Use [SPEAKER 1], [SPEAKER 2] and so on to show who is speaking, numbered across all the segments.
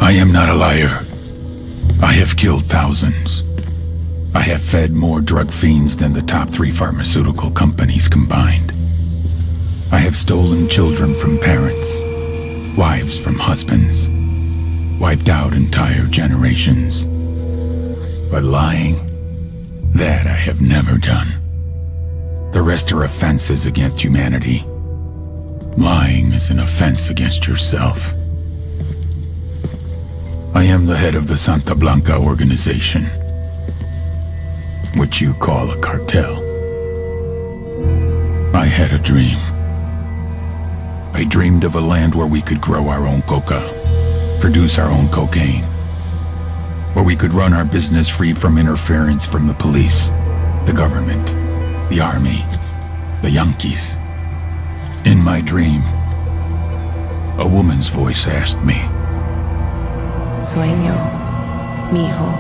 [SPEAKER 1] I am not a liar. I have killed thousands. I have fed more drug fiends than the top 3 pharmaceutical companies combined. I have stolen children from parents, wives from husbands, wiped out entire generations. But lying, that I have never done. The rest are offenses against humanity. Lying is an offense against yourself. I am the head of the Santa Blanca organization, which you call a cartel. I had a dream. I dreamed of a land where we could grow our own coca, produce our own cocaine, where we could run our business free from interference from the police, the government, the army, the Yankees. In my dream, a woman's voice asked me,
[SPEAKER 2] Sueño, mijo,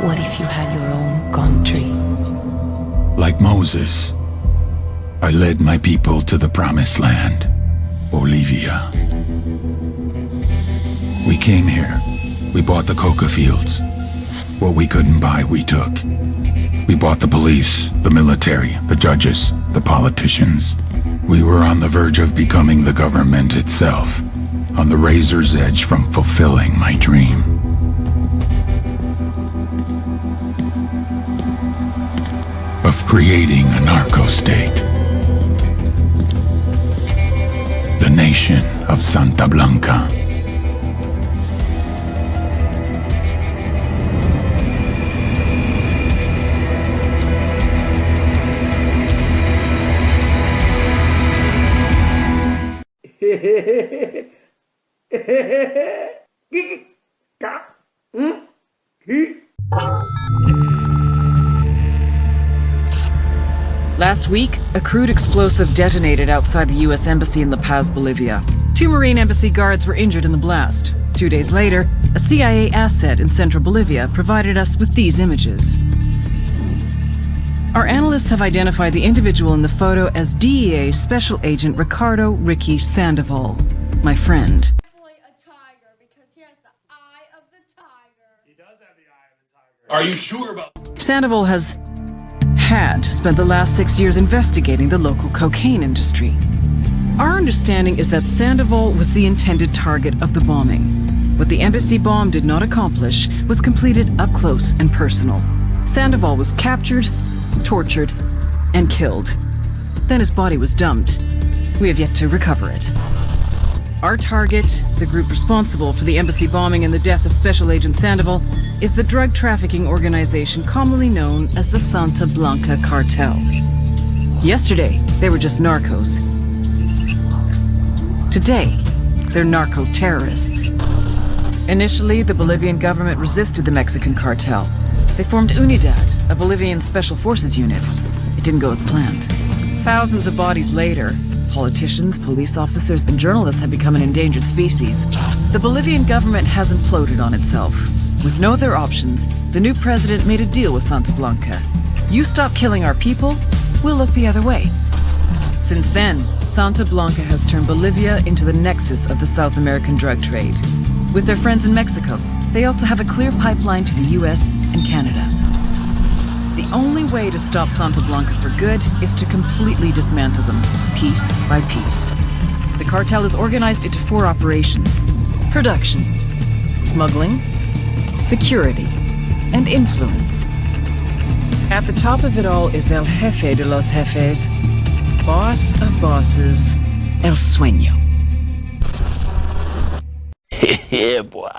[SPEAKER 2] what if you had your own country?
[SPEAKER 1] Like Moses, I led my people to the promised land, Bolivia. We came here. We bought the coca fields. What we couldn't buy, we took. We bought the police, the military, the judges, the politicians. We were on the verge of becoming the government itself, on the razor's edge from fulfilling my dream. Of creating a narco-state. The nation of Santa Blanca.
[SPEAKER 3] Last week, a crude explosive detonated outside the U.S. Embassy in La Paz, Bolivia. 2 Marine Embassy guards were injured in the blast. 2 days later, a CIA asset in central Bolivia provided us with these images. Our analysts have identified the individual in the photo as DEA Special Agent Ricardo Ricky Sandoval, my friend.
[SPEAKER 4] A tiger because he has the eye of the tiger.
[SPEAKER 5] He does have the eye of the tiger. Are you sure about?
[SPEAKER 3] Sandoval had spent the last 6 years investigating the local cocaine industry. Our understanding is that Sandoval was the intended target of the bombing. What the embassy bomb did not accomplish was completed up close and personal. Sandoval was captured, tortured, and killed. Then his body was dumped. We have yet to recover it. Our target, the group responsible for the embassy bombing and the death of Special Agent Sandoval, is the drug trafficking organization commonly known as the Santa Blanca Cartel. Yesterday, they were just narcos. Today, they're narco-terrorists. Initially, the Bolivian government resisted the Mexican cartel. They formed UNIDAD, a Bolivian special forces unit. It didn't go as planned. Thousands of bodies later, politicians, police officers, and journalists have become an endangered species. The Bolivian government has imploded on itself. With no other options, the new president made a deal with Santa Blanca. You stop killing our people, we'll look the other way. Since then, Santa Blanca has turned Bolivia into the nexus of the South American drug trade. With their friends in Mexico, they also have a clear pipeline to the US and Canada. The only way to stop Santa Blanca for good is to completely dismantle them, piece by piece. The cartel is organized into 4 operations: production, smuggling, security, and influence. At the top of it all is El Jefe de los Jefes, boss of bosses, El Sueño.
[SPEAKER 6] Yeah, boy.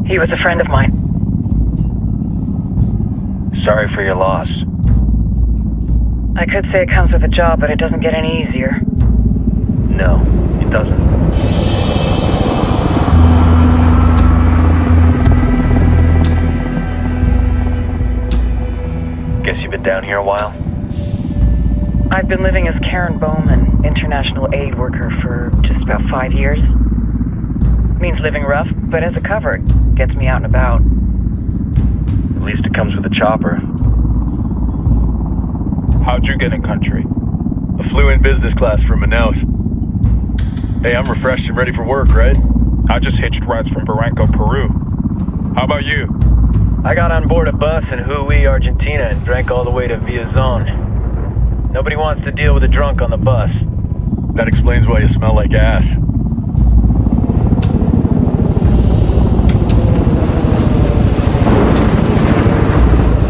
[SPEAKER 3] He was a friend of mine.
[SPEAKER 7] Sorry for your loss.
[SPEAKER 3] I could say it comes with a job, but it doesn't get any easier.
[SPEAKER 7] No, it doesn't. Guess you've been down here a while?
[SPEAKER 3] I've been living as Karen Bowman, international aid worker, for just about 5 years. Means living rough, but as a cover, it gets me out and about.
[SPEAKER 7] At least it comes with a chopper.
[SPEAKER 8] How'd you get in country? I flew in business class from Manaus. Hey, I'm refreshed and ready for work, right? I just hitched rides from Barranco, Peru. How about you?
[SPEAKER 7] I got on board a bus in Hui, Argentina and drank all the way to Villazon. Nobody wants to deal with a drunk on the bus.
[SPEAKER 8] That explains why you smell like ass.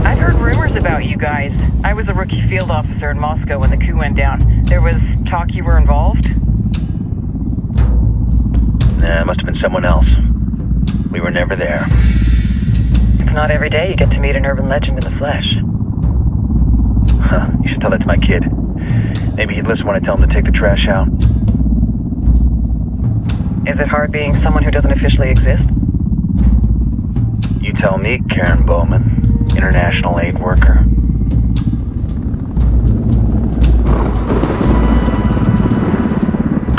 [SPEAKER 3] I've heard rumors about you guys. I was a rookie field officer in Moscow when the coup went down. There was talk you were involved?
[SPEAKER 7] Nah, it must have been someone else. We were never there.
[SPEAKER 3] It's not every day you get to meet an urban legend in the flesh.
[SPEAKER 7] Huh, you should tell that to my kid. Maybe he'd listen when I tell him to take the trash out.
[SPEAKER 3] Is it hard being someone who doesn't officially exist?
[SPEAKER 7] You tell me, Karen Bowman, international aid worker.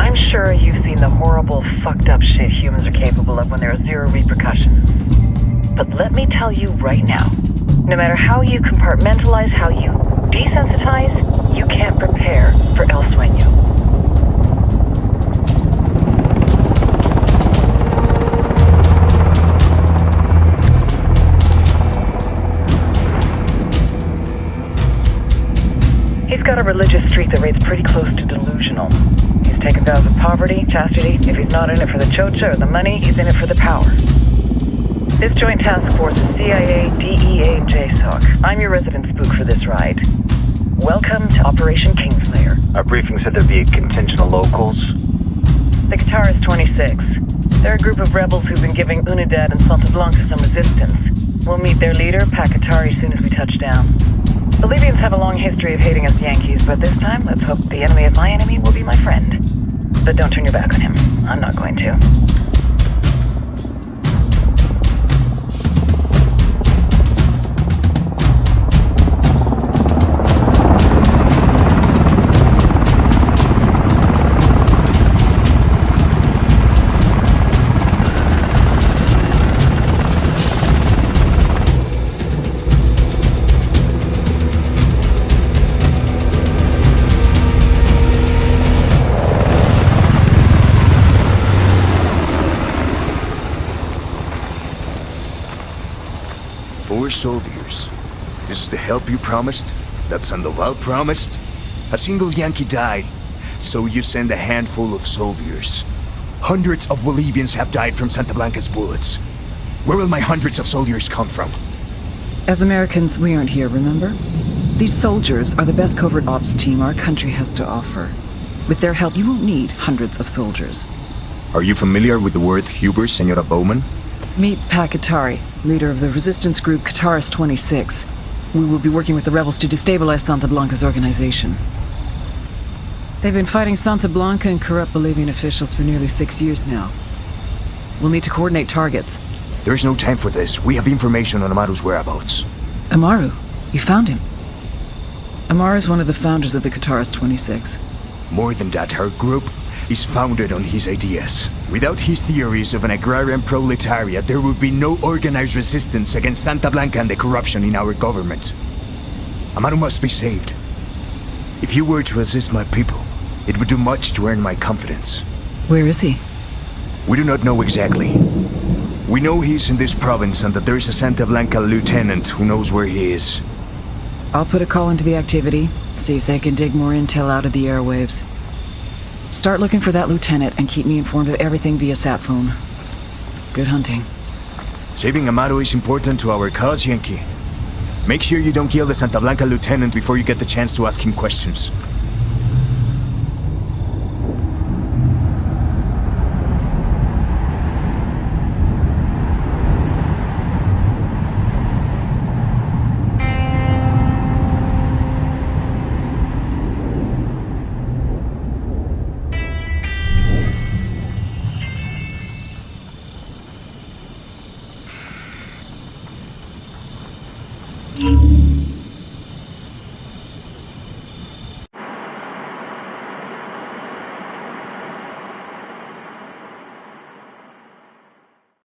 [SPEAKER 3] I'm sure you've seen the horrible, fucked up shit humans are capable of when there are zero repercussions. But let me tell you right now, no matter how you compartmentalize, how you desensitize, you can't prepare for El Sueño. He's got a religious streak that rates pretty close to delusional. He's taken vows of poverty, chastity. If he's not in it for the chocha or the money, he's in it for the power. This joint task force is CIA, DEA, and JSOC. I'm your resident spook for this ride. Welcome to Operation Kingslayer.
[SPEAKER 7] Our briefing said there'd be a contingent of locals.
[SPEAKER 3] The Guitarist 26. They're a group of rebels who've been giving Unidad and Santa Blanca some resistance. We'll meet their leader, Pakatari, soon as we touch down. Bolivians have a long history of hating us Yankees, but this time, let's hope the enemy of my enemy will be my friend. But don't turn your back on him. I'm not going to.
[SPEAKER 9] Soldiers. This is the help you promised? That Sandoval promised? A single Yankee died, so you send a handful of soldiers. Hundreds of Bolivians have died from Santa Blanca's bullets. Where will my hundreds of soldiers come from?
[SPEAKER 3] As Americans, we aren't here, remember? These soldiers are the best covert ops team our country has to offer. With their help, you won't need hundreds of soldiers.
[SPEAKER 9] Are you familiar with the word Huber, Senora Bowman?
[SPEAKER 3] Meet Pakatari, leader of the resistance group Guitarist 26. We will be working with the rebels to destabilize Santa Blanca's organization. They've been fighting Santa Blanca and corrupt Bolivian officials for nearly 6 years now. We'll need to coordinate targets.
[SPEAKER 9] There's no time for this. We have information on Amaru's whereabouts.
[SPEAKER 3] Amaru? You found him? Amaru is one of the founders of the Guitarist 26.
[SPEAKER 9] More than that, her group is founded on his ideas. Without his theories of an agrarian proletariat, there would be no organized resistance against Santa Blanca and the corruption in our government. Amaru must be saved. If you were to assist my people, it would do much to earn my confidence.
[SPEAKER 3] Where is he?
[SPEAKER 9] We do not know exactly. We know he's in this province and that there is a Santa Blanca lieutenant who knows where he is.
[SPEAKER 3] I'll put a call into the activity, see if they can dig more intel out of the airwaves. Start looking for that lieutenant and keep me informed of everything via sat phone. Good hunting.
[SPEAKER 9] Saving Amaru is important to our cause, Yankee. Make sure you don't kill the Santa Blanca lieutenant before you get the chance to ask him questions.